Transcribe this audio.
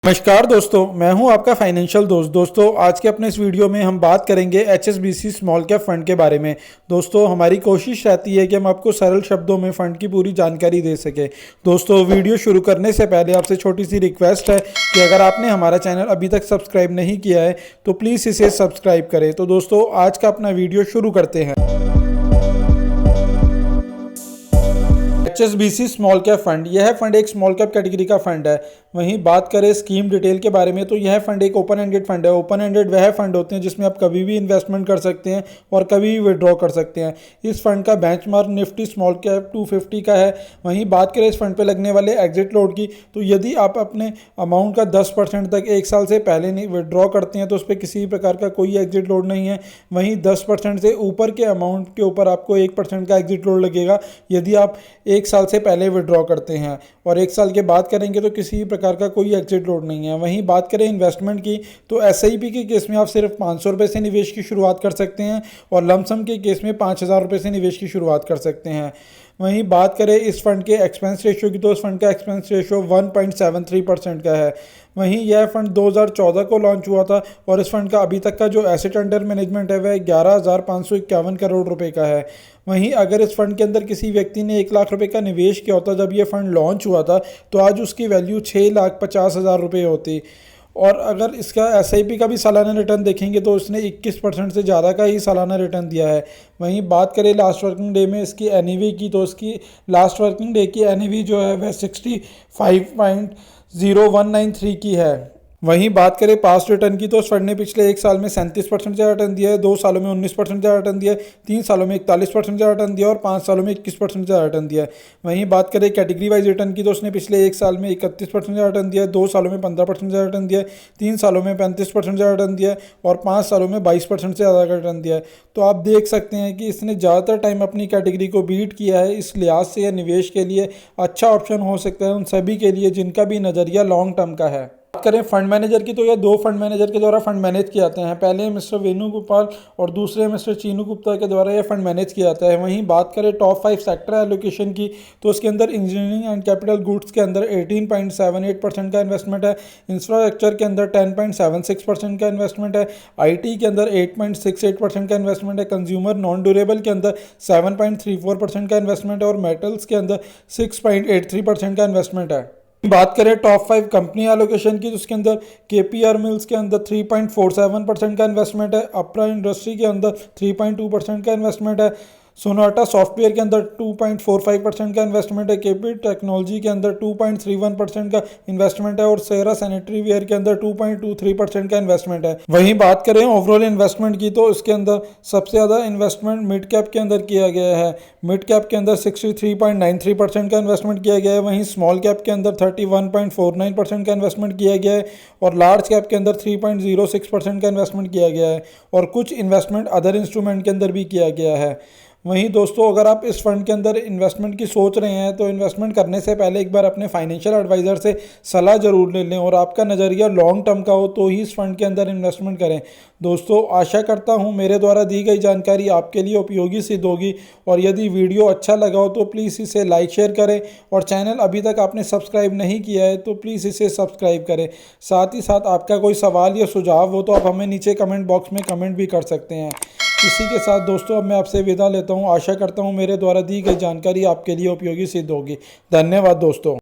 नमस्कार दोस्तों, मैं हूं आपका फाइनेंशियल दोस्तों आज के अपने इस वीडियो में हम बात करेंगे HSBC स्मॉल कैप फंड के बारे में। दोस्तों हमारी कोशिश रहती है कि हम आपको सरल शब्दों में फ़ंड की पूरी जानकारी दे सकें। दोस्तों वीडियो शुरू करने से पहले आपसे छोटी सी रिक्वेस्ट है कि अगर आपने हमारा चैनल अभी तक सब्सक्राइब नहीं किया है तो प्लीज़ इसे सब्सक्राइब करें। तो दोस्तों आज का अपना वीडियो शुरू करते हैं। HSBC स्मॉल कैप फंड, यह फंड एक स्मॉल कैप कैटेगरी का फंड है। वहीं बात करें स्कीम डिटेल के बारे में तो यह फंड एक ओपन एंडेड फंड है। ओपन एंडेड वह फंड होते हैं जिसमें आप कभी भी इन्वेस्टमेंट कर सकते हैं और कभी भी विड्रॉ कर सकते हैं। इस फंड का बेंचमार्क निफ्टी स्मॉल कैप 250 का है। वहीं बात करें इस फंड पे लगने वाले एग्जिट लोड की तो यदि आप अपने अमाउंट का 10% तक एक साल से पहले नहीं विड्रॉ करते हैं तो उस पर किसी प्रकार का कोई एग्जिट लोड नहीं है। वहीं 10% से ऊपर के अमाउंट के ऊपर आपको 1% का एग्जिट लोड लगेगा यदि आप एक साल से पहले विड्रॉ करते हैं, और एक साल के बाद करेंगे तो किसी प्रकार का कोई एग्जिट लोड नहीं है। वहीं बात करें इन्वेस्टमेंट की तो SIP के केस में आप सिर्फ 500 रुपये से निवेश की शुरुआत कर सकते हैं और लमसम के केस में 5000 रुपये से निवेश की शुरुआत कर सकते हैं। वहीं बात करें इस फंड के एक्सपेंस रेशियो की तो इस फंड का एक्सपेंस रेशियो 1.73% का है। वहीं यह फंड 2014 को लॉन्च हुआ था और इस फंड का अभी तक का जो एसेट अंडर मैनेजमेंट है वह 11,551 करोड़ रुपए का है। वहीं अगर इस फंड के अंदर किसी व्यक्ति ने 1 लाख रुपए का निवेश किया होता जब ये फंड लॉन्च हुआ था तो आज उसकी वैल्यू 6,50,000 रुपये होती। और अगर इसका SIP का भी सालाना रिटर्न देखेंगे तो उसने 21% से ज़्यादा का ही सालाना रिटर्न दिया है। वहीं बात करें लास्ट वर्किंग डे में इसकी NAV की तो इसकी लास्ट वर्किंग डे की NAV जो है वह 65.0193 की है। वहीं बात करें पास्ट रिटर्न की तो इस फंड ने पिछले एक साल में 37% का रिटर्न दिया है, 2 सालों में 19% का रिटर्न दिया है, 3 सालों में 41% का रिटर्न दिया और 5 सालों में 21% का रिटर्न दिया है। वहीं बात करें कैटेगरी वाइज रिटर्न की तो उसने पिछले एक साल में 31% का रिटर्न दिया है, 2 सालों में 15% का रिटर्न दिया है, 3 सालों में 35% का रिटर्न दिया है और 5 सालों में 22% से ज़्यादा का रिटर्न दिया है। तो आप देख सकते हैं कि इसने ज़्यादातर टाइम अपनी कैटेगरी को बीट किया है। इस लिहाज से यह निवेश के लिए अच्छा ऑप्शन हो सकता है उन सभी के लिए जिनका भी नज़रिया लॉन्ग टर्म का है। बात करें फंड मैनेजर की तो यह 2 फंड मैनेजर के द्वारा फंड मैनेज किए जाते हैं। पहले मिस्टर वेणुगोपाल और दूसरे मिस्टर चीनू गुप्ता के द्वारा यह फंड मैनेज किया जाता है। वहीं बात करें टॉप 5 सेक्टर एलोकेशन की तो उसके अंदर इंजीनियरिंग एंड कैपिटल गुड्स के अंदर 18.78% का इन्वेस्टमेंट है, इंफ्रास्ट्रक्चर के अंदर 10.76% का इन्वेस्टमेंट है, IT के अंदर 8.68% का इन्वेस्टमेंट है, कंज्यूमर नॉन ड्यूरेबल के अंदर 7.34% का इन्वेस्टमेंट है और मेटल्स के अंदर 6.83% का इन्वेस्टमेंट है। बात करें टॉप 5 कंपनी एलोकेशन की तो उसके अंदर KPR मिल्स के अंदर 3.47% का इन्वेस्टमेंट है, अपरा इंडस्ट्री के अंदर 3.2% का इन्वेस्टमेंट है, सोनाटा सॉफ्टवेयर के अंदर 2.45% का इन्वेस्टमेंट है, केपी टेक्नोलॉजी के अंदर 2.31% का इन्वेस्टमेंट है और सेरा सैनिटरी वेयर के अंदर 2.23% का इन्वेस्टमेंट है। वहीं बात करें ओवरऑल इन्वेस्टमेंट की तो इसके अंदर सबसे ज़्यादा इन्वेस्टमेंट मिड कैप के अंदर किया गया है। मिड कैप के अंदर 63.93% का इन्वेस्टमेंट किया गया है। वहीं स्मॉल कैप के अंदर 31.49% का इन्वेस्टमेंट किया गया है और लार्ज कैप के अंदर 3.06% का इन्वेस्टमेंट किया गया है और कुछ इन्वेस्टमेंट अदर इंस्ट्रूमेंट के अंदर भी किया गया है। वहीं दोस्तों अगर आप इस फंड के अंदर इन्वेस्टमेंट की सोच रहे हैं तो इन्वेस्टमेंट करने से पहले एक बार अपने फाइनेंशियल एडवाइज़र से सलाह ज़रूर ले लें और आपका नज़रिया लॉन्ग टर्म का हो तो ही इस फंड के अंदर इन्वेस्टमेंट करें। दोस्तों आशा करता हूं मेरे द्वारा दी गई जानकारी आपके लिए उपयोगी सिद्ध होगी और यदि वीडियो अच्छा लगा हो तो प्लीज़ इसे लाइक शेयर करें और चैनल अभी तक आपने सब्सक्राइब नहीं किया है तो प्लीज़ इसे सब्सक्राइब करें। साथ ही साथ आपका कोई सवाल या सुझाव हो तो आप हमें नीचे कमेंट बॉक्स में कमेंट भी कर सकते हैं। इसी के साथ दोस्तों अब मैं आपसे विदा लेता हूं। आशा करता हूं मेरे द्वारा दी गई जानकारी आपके लिए उपयोगी सिद्ध होगी। धन्यवाद दोस्तों।